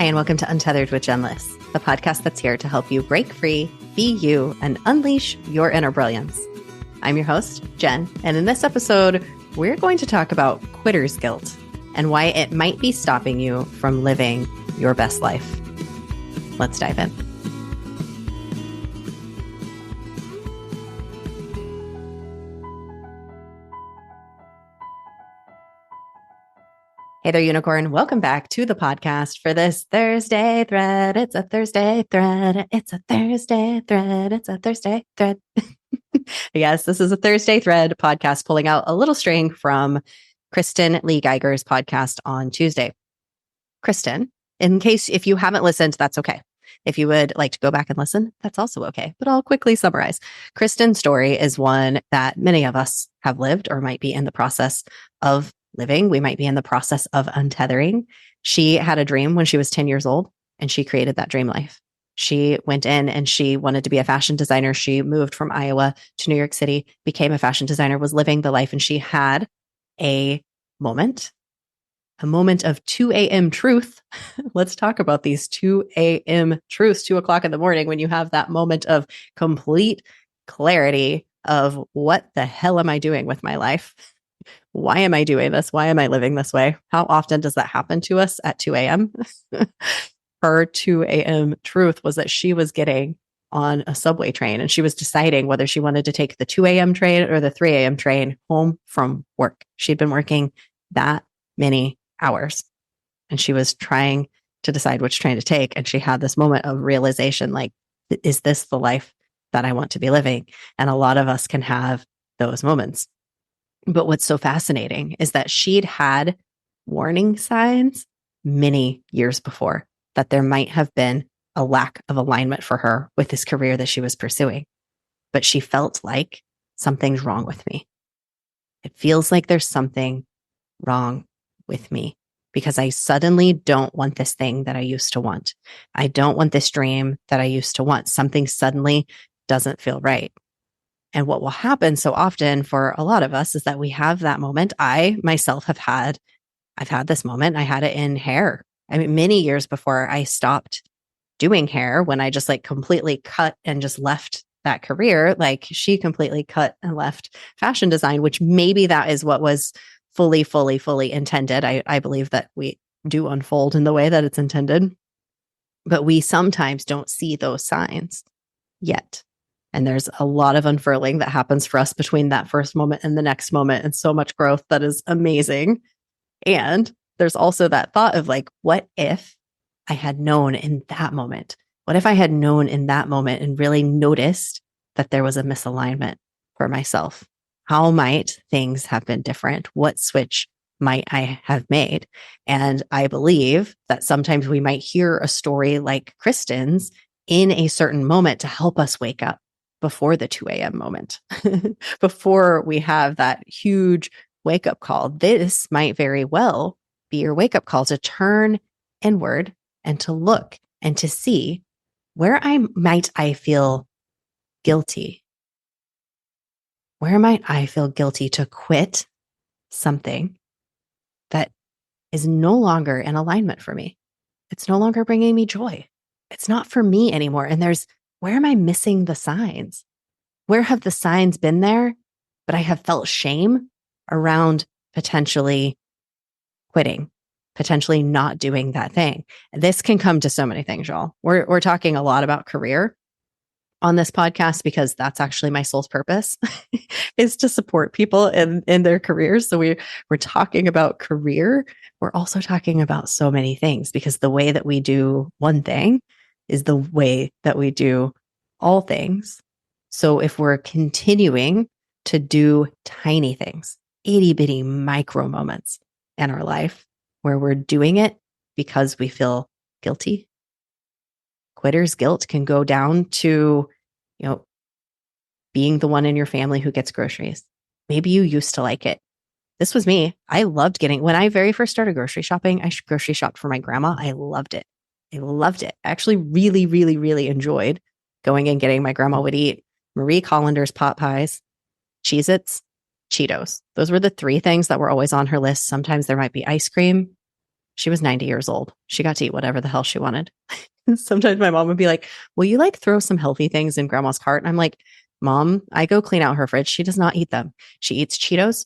and welcome to Untethered with Jen Liss, the podcast that's here to help you break free, be you, and unleash your inner brilliance. I'm your host, Jen, and in this episode, we're going to talk about quitter's guilt and why it might be stopping you from living your best life. Let's dive in. Hey there, unicorn. Welcome back to the podcast for this Thursday thread. It's a Thursday thread. It's a Thursday thread. It's a Thursday thread. Yes, this is a Thursday thread podcast pulling out a little string from Kristin Lee Geiger's podcast on Tuesday. Kristin, in case if you haven't listened, that's okay. If you would like to go back and listen, that's also okay. But I'll quickly summarize. Kristin's story is one that many of us have lived or might be in the process of living. We might be in the process of untethering. She had a dream when she was 10 years old, and she created that dream life. She went in and she wanted to be a fashion designer. She moved from Iowa to New York City, became a fashion designer, was living the life, and she had a moment of 2 a.m. truth. Let's talk about these 2 a.m. truths, 2 o'clock in the morning, when you have that moment of complete clarity of what the hell am I doing with my life? Why am I doing this? Why am I living this way? How often does that happen to us at 2 a.m.? Her 2 a.m. truth was that she was getting on a subway train and she was deciding whether she wanted to take the 2 a.m. train or the 3 a.m. train home from work. She'd been working that many hours and she was trying to decide which train to take. And she had this moment of realization, like, is this the life that I want to be living? And a lot of us can have those moments. But what's so fascinating is that she'd had warning signs many years before that there might have been a lack of alignment for her with this career that she was pursuing. But she felt like something's wrong with me. It feels like there's something wrong with me because I suddenly don't want this thing that I used to want. I don't want this dream that I used to want. Something suddenly doesn't feel right. And what will happen so often for a lot of us is that we have that moment. I myself I've had this moment. I had it in hair. I mean, many years before I stopped doing hair, when I just like completely cut and just left that career, like she completely cut and left fashion design, which maybe that is what was fully intended. I believe that we do unfold in the way that it's intended, but we sometimes don't see those signs yet. And there's a lot of unfurling that happens for us between that first moment and the next moment, and so much growth that is amazing. And there's also that thought of like, what if I had known in that moment? What if I had known in that moment and really noticed that there was a misalignment for myself? How might things have been different? What switch might I have made? And I believe that sometimes we might hear a story like Kristin's in a certain moment to help us wake up before the 2 a.m. moment, before we have that huge wake up call. This might very well be your wake up call to turn inward and to look and to see where might I feel guilty? Where might I feel guilty to quit something that is no longer in alignment for me? It's no longer bringing me joy. It's not for me anymore. And where am I missing the signs? Where have the signs been there, but I have felt shame around potentially quitting, potentially not doing that thing? This can come to so many things, y'all. We're talking a lot about career on this podcast because that's actually my soul's purpose is to support people in their careers. So we're talking about career. We're also talking about so many things because the way that we do one thing is the way that we do all things. So if we're continuing to do tiny things, itty bitty micro moments in our life where we're doing it because we feel guilty, quitter's guilt can go down to, being the one in your family who gets groceries. Maybe you used to like it. This was me. I loved when I very first started grocery shopping, I grocery shopped for my grandma. I loved it. I actually really enjoyed going and getting. My grandma would eat Marie Collander's pot pies, Cheez-Its, Cheetos. Those were the three things that were always on her list. Sometimes there might be ice cream. She was 90 years old. She got to eat whatever the hell she wanted. Sometimes my mom would be like, will you like throw some healthy things in grandma's cart? And I'm like, Mom, I go clean out her fridge. She does not eat them. She eats Cheetos.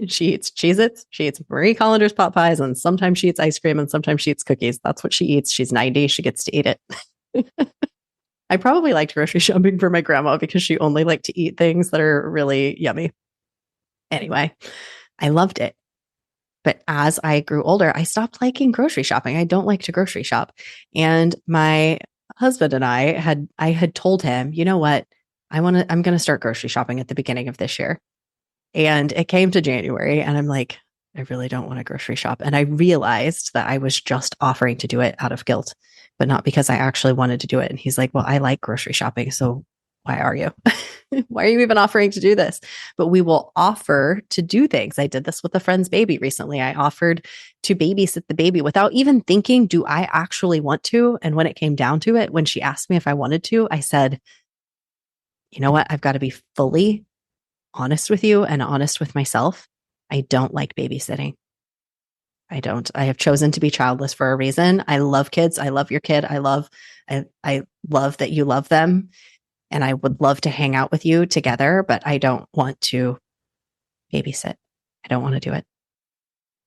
She eats Cheez-Its. She eats Marie Collander's pot pies. And sometimes she eats ice cream and sometimes she eats cookies. That's what she eats. She's 90. She gets to eat it. I probably liked grocery shopping for my grandma because she only liked to eat things that are really yummy. Anyway, I loved it. But as I grew older, I stopped liking grocery shopping. I don't like to grocery shop. And my husband and I had told him, you know what? I'm going to start grocery shopping at the beginning of this year. And it came to January and I'm like, I really don't want to grocery shop. And I realized that I was just offering to do it out of guilt, but not because I actually wanted to do it. And he's like, well, I like grocery shopping. So why are you? Why are you even offering to do this? But we will offer to do things. I did this with a friend's baby recently. I offered to babysit the baby without even thinking, do I actually want to? And when it came down to it, when she asked me if I wanted to, I said, you know what? I've got to be fully honest with you and honest with myself. I don't like babysitting. I don't. I have chosen to be childless for a reason. I love kids. I love your kid. I love that you love them. And I would love to hang out with you together, but I don't want to babysit. I don't want to do it.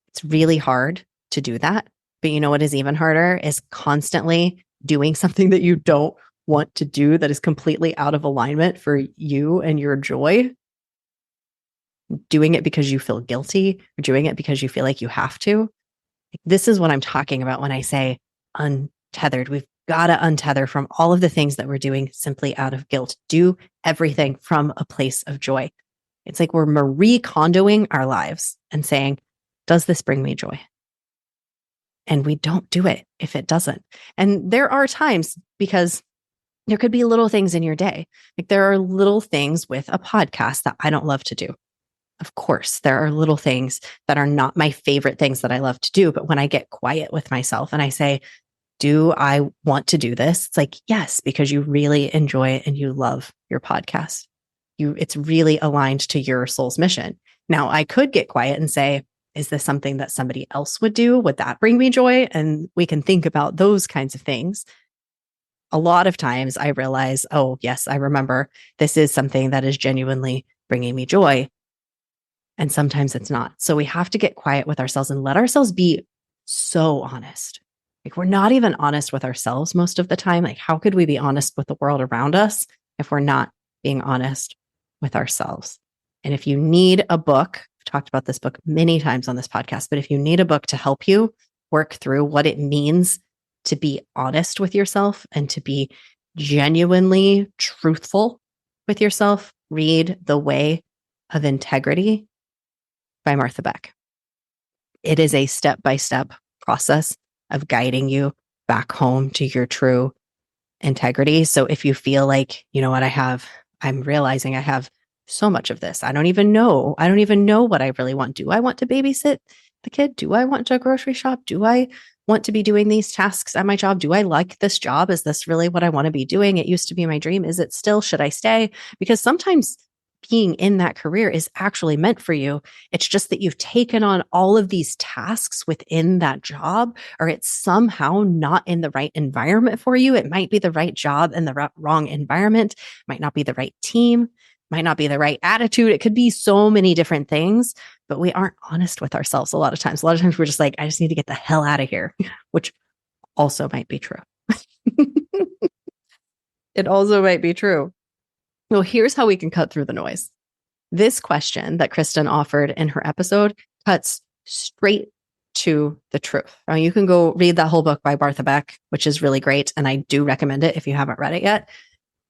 It's really hard to do that. But you know what is even harder is constantly doing something that you don't want to do that is completely out of alignment for you and your joy. Doing it because you feel guilty or doing it because you feel like you have to. This is what I'm talking about when I say untethered. We've got to untether from all of the things that we're doing simply out of guilt. Do everything from a place of joy. It's like we're Marie Kondoing our lives and saying, does this bring me joy? And we don't do it if it doesn't. And there are times because there could be little things in your day. Like there are little things with a podcast that I don't love to do. Of course, there are little things that are not my favorite things that I love to do. But when I get quiet with myself and I say, do I want to do this? It's like, yes, because you really enjoy it and you love your podcast. It's really aligned to your soul's mission. Now, I could get quiet and say, is this something that somebody else would do? Would that bring me joy? And we can think about those kinds of things. A lot of times I realize, oh, yes, I remember this is something that is genuinely bringing me joy. And sometimes it's not. So we have to get quiet with ourselves and let ourselves be so honest. Like we're not even honest with ourselves most of the time. Like how could we be honest with the world around us if we're not being honest with ourselves? And if you need a book, I've talked about this book many times on this podcast, but if you need a book to help you work through what it means to be honest with yourself and to be genuinely truthful with yourself, read The Way of Integrity by Martha Beck. It is a step-by-step process of guiding you back home to your true integrity. So if you feel like, you know what, I'm realizing I have so much of this. I don't even know what I really want. Do I want to babysit the kid? Do I want to grocery shop? Do I want to be doing these tasks at my job? Do I like this job? Is this really what I want to be doing? It used to be my dream. Is it still? Should I stay? Because sometimes being in that career is actually meant for you. It's just that you've taken on all of these tasks within that job, or it's somehow not in the right environment for you. It might be the right job in the wrong environment, might not be the right team, might not be the right attitude. It could be so many different things, but we aren't honest with ourselves a lot of times. A lot of times we're just like, I just need to get the hell out of here, which also might be true. It also might be true. Well, here's how we can cut through the noise. This question that Kristin offered in her episode cuts straight to the truth. Now, you can go read that whole book by Martha Beck, which is really great. And I do recommend it if you haven't read it yet.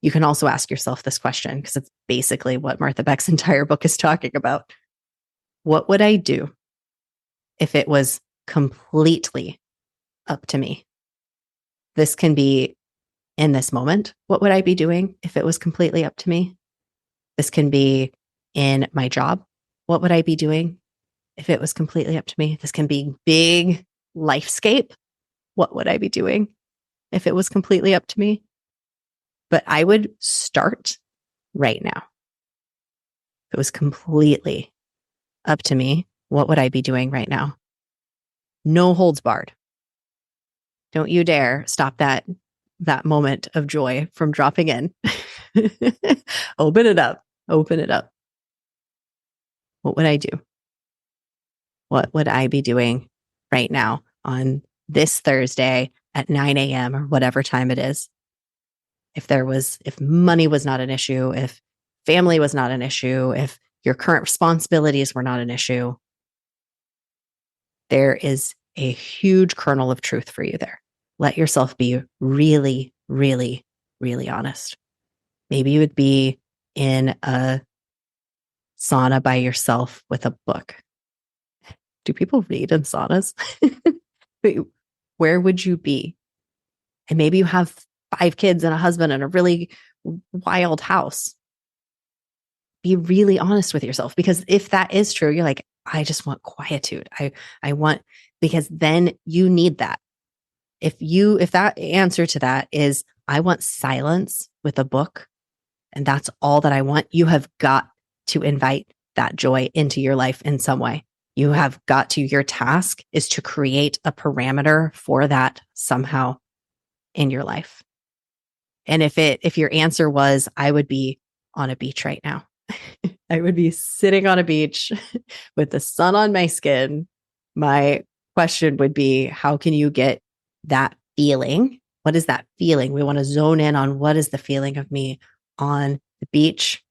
You can also ask yourself this question because it's basically what Martha Beck's entire book is talking about. What would I do if it was completely up to me? This can be in this moment. What would I be doing if it was completely up to me? This can be in my job. What would I be doing if it was completely up to me? This can be big lifescape. What would I be doing if it was completely up to me? But I would start right now. If it was completely up to me, what would I be doing right now? No holds barred. Don't you dare stop that moment of joy from dropping in. Open it up. Open it up. What would I do? What would I be doing right now on this Thursday at 9 a.m. or whatever time it is? If money was not an issue, if family was not an issue, if your current responsibilities were not an issue, there is a huge kernel of truth for you there. Let yourself be really, really, really honest. Maybe you would be in a sauna by yourself with a book. Do people read in saunas? Where would you be? And maybe you have 5 kids and a husband and a really wild house. Be really honest with yourself, because if that is true, you're like, I just want quietude. I want, because then you need that. If that answer to that is, I want silence with a book, and that's all that I want, you have got to invite that joy into your life in some way. You have got to, your task is to create a parameter for that somehow in your life. And if your answer was, I would be on a beach right now, I would be sitting on a beach with the sun on my skin, my question would be, how can you get that feeling? What is that feeling? We want to zone in on, what is the feeling of me on the beach?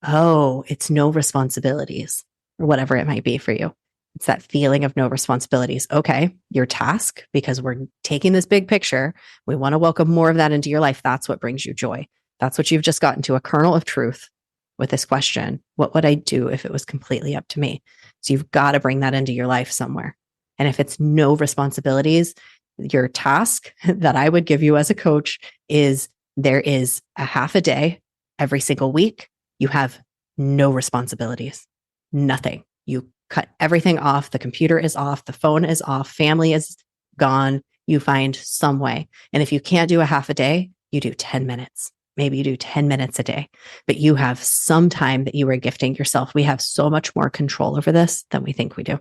Oh, it's no responsibilities, or whatever it might be for you. It's that feeling of no responsibilities. Okay, your task, because we're taking this big picture, we want to welcome more of that into your life. That's what brings you joy. That's what you've just gotten to, a kernel of truth with this question. What would I do if it was completely up to me? So you've got to bring that into your life somewhere. And if it's no responsibilities, your task that I would give you as a coach is, there is a half a day every single week. You have no responsibilities, nothing. You cut everything off. The computer is off. The phone is off. Family is gone. You find some way. And if you can't do a half a day, you do 10 minutes. Maybe you do 10 minutes a day, but you have some time that you are gifting yourself. We have so much more control over this than we think we do.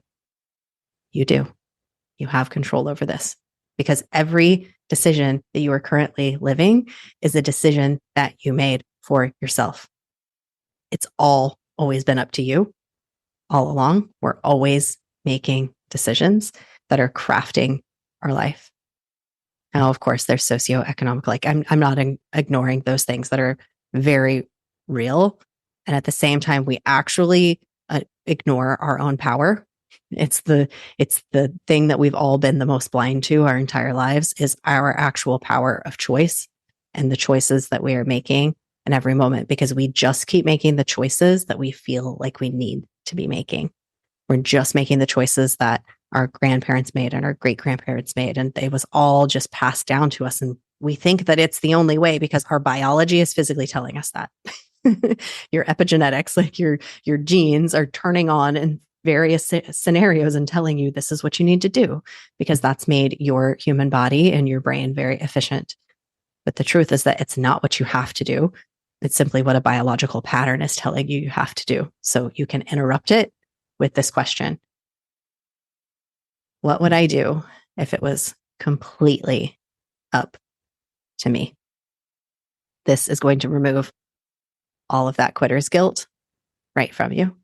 You do. You have control over this, because every decision that you are currently living is a decision that you made for yourself. It's all always been up to you. All along, we're always making decisions that are crafting our life. Now, of course, there's socioeconomic, like I'm not ignoring those things that are very real. And at the same time, we actually ignore our own power. It's the thing that we've all been the most blind to our entire lives, is our actual power of choice and the choices that we are making in every moment, because we just keep making the choices that we feel like we need to be making. We're just making the choices that our grandparents made and our great grandparents made, and they was all just passed down to us. And we think that it's the only way because our biology is physically telling us that. Your epigenetics, like your genes, are turning on in various scenarios and telling you this is what you need to do, because that's made your human body and your brain very efficient. But the truth is that it's not what you have to do. It's simply what a biological pattern is telling you you have to do. So you can interrupt it with this question. What would I do if it was completely up to me? This is going to remove all of that quitter's guilt right from you,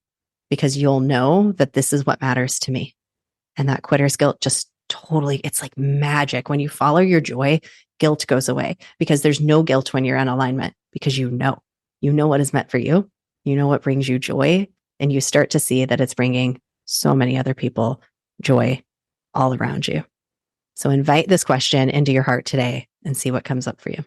because you'll know that this is what matters to me. And that quitter's guilt just totally, it's like magic. When you follow your joy, guilt goes away, because there's no guilt when you're in alignment, because you know what is meant for you. You know what brings you joy, and you start to see that it's bringing so many other people joy all around you. So invite this question into your heart today and see what comes up for you.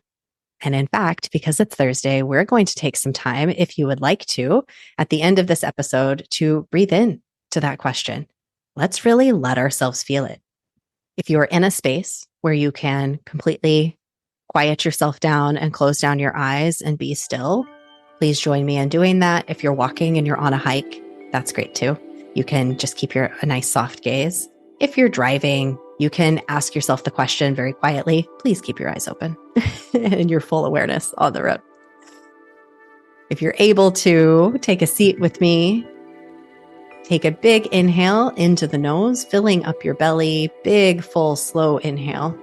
And in fact, because it's Thursday, we're going to take some time, if you would like to, at the end of this episode, to breathe in to that question. Let's really let ourselves feel it. If you're in a space where you can completely quiet yourself down and close down your eyes and be still, please join me in doing that. If you're walking and you're on a hike, that's great too. You can just keep a nice soft gaze. If you're driving, you can ask yourself the question very quietly. Please keep your eyes open and your full awareness on the road. If you're able to take a seat with me, Take a big inhale into the nose, filling up your belly. Big, full, slow inhale.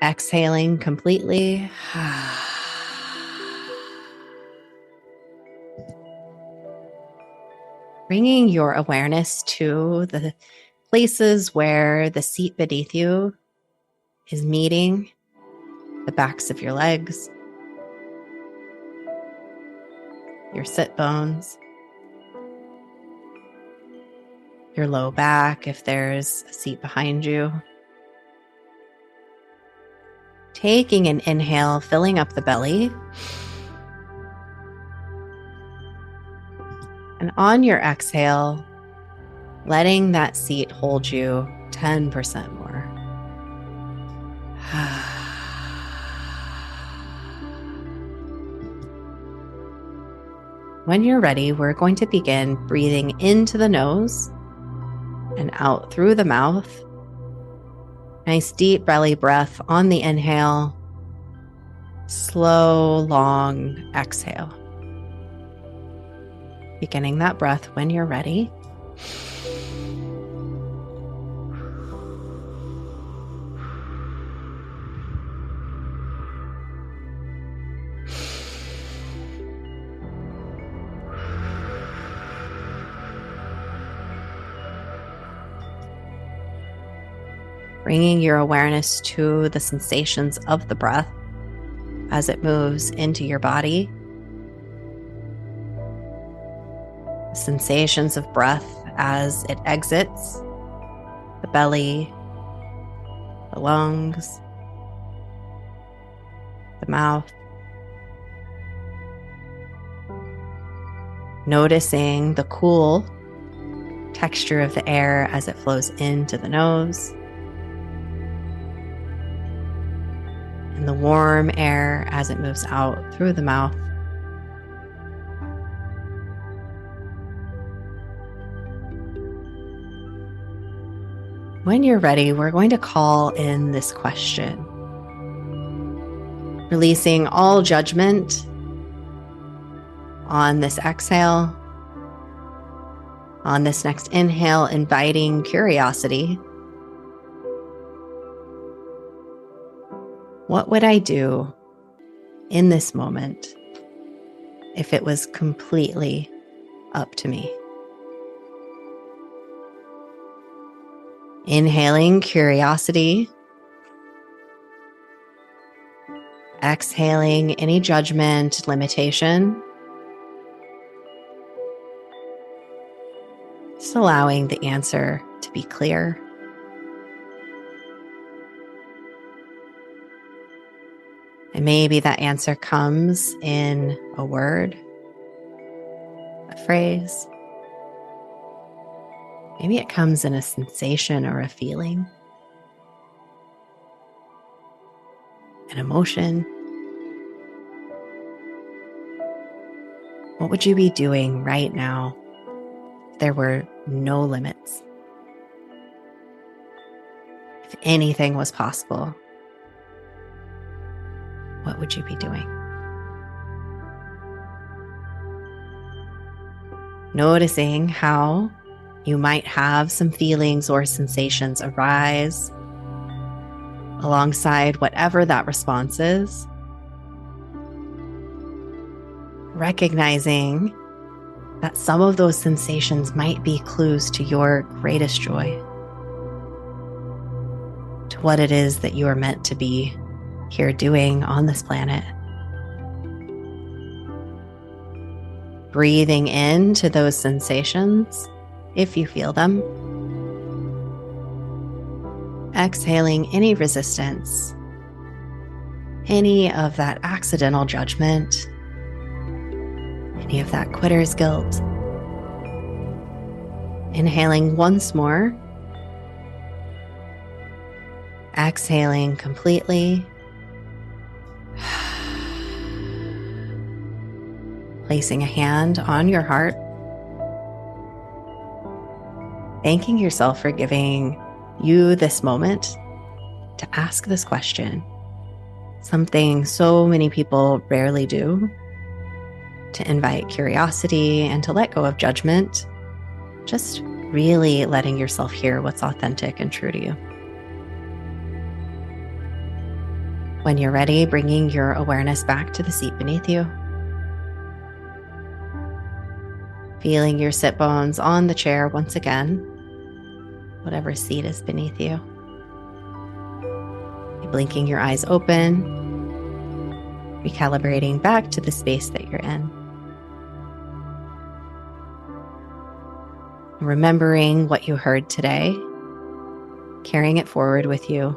Exhaling completely. Bringing your awareness to the places where the seat beneath you is meeting the backs of your legs, your sit bones, your low back if there's a seat behind you. Taking an inhale, filling up the belly. And on your exhale, letting that seat hold you 10% more. When you're ready, we're going to begin breathing into the nose and out through the mouth. Nice deep belly breath on the inhale. Slow, long exhale. Beginning that breath when you're ready. Bringing your awareness to the sensations of the breath as it moves into your body. Sensations of breath as it exits the belly, the lungs, the mouth. Noticing the cool texture of the air as it flows into the nose, and the warm air as it moves out through the mouth. When you're ready, we're going to call in this question. Releasing all judgment on this exhale, on this next inhale, inviting curiosity. What would I do in this moment if it was completely up to me? Inhaling curiosity. Exhaling any judgment, limitation. Just allowing the answer to be clear. And maybe that answer comes in a word, a phrase. Maybe it comes in a sensation or a feeling, an emotion. What would you be doing right now if there were no limits? If anything was possible, what would you be doing? Noticing how you might have some feelings or sensations arise alongside whatever that response is. Recognizing that some of those sensations might be clues to your greatest joy, to what it is that you are meant to be here doing on this planet. Breathing into those sensations, if you feel them. Exhaling any resistance, any of that accidental judgment, any of that quitter's guilt. Inhaling once more. Exhaling completely. Placing a hand on your heart. Thanking yourself for giving you this moment to ask this question. Something so many people rarely do. to invite curiosity and to let go of judgment, just really letting yourself hear what's authentic and true to you. When you're ready, bringing your awareness back to the seat beneath you. Feeling your sit bones on the chair once again, whatever seat is beneath you. Blinking your eyes open, recalibrating back to the space that you're in. Remembering what you heard today, carrying it forward with you.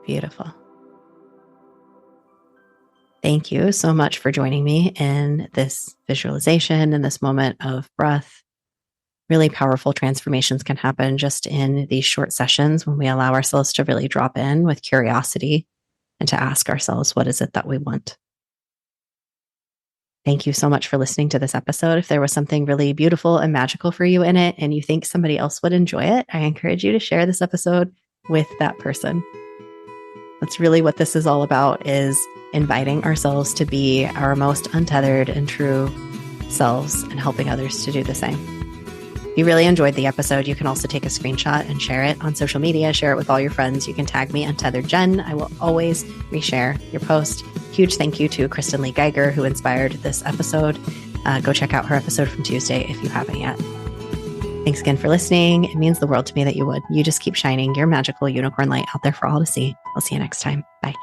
Beautiful. Thank you so much for joining me in this visualization and this moment of breath. Really powerful transformations can happen just in these short sessions when we allow ourselves to really drop in with curiosity and to ask ourselves, what is it that we want? Thank you so much for listening to this episode. If there was something really beautiful and magical for you in it and you think somebody else would enjoy it, I encourage you to share this episode with that person. That's really what this is all about, is inviting ourselves to be our most untethered and true selves and helping others to do the same. If you really enjoyed the episode, you can also take a screenshot and share it on social media, share it with all your friends. You can tag me Untethered Jen. I will always reshare your post. Huge thank you to Kristin Lee Geiger, who inspired this episode. Go check out her episode from Tuesday if you haven't yet. Thanks again for listening. It means the world to me that you would. You just keep shining your magical unicorn light out there for all to see. I'll see you next time. Bye.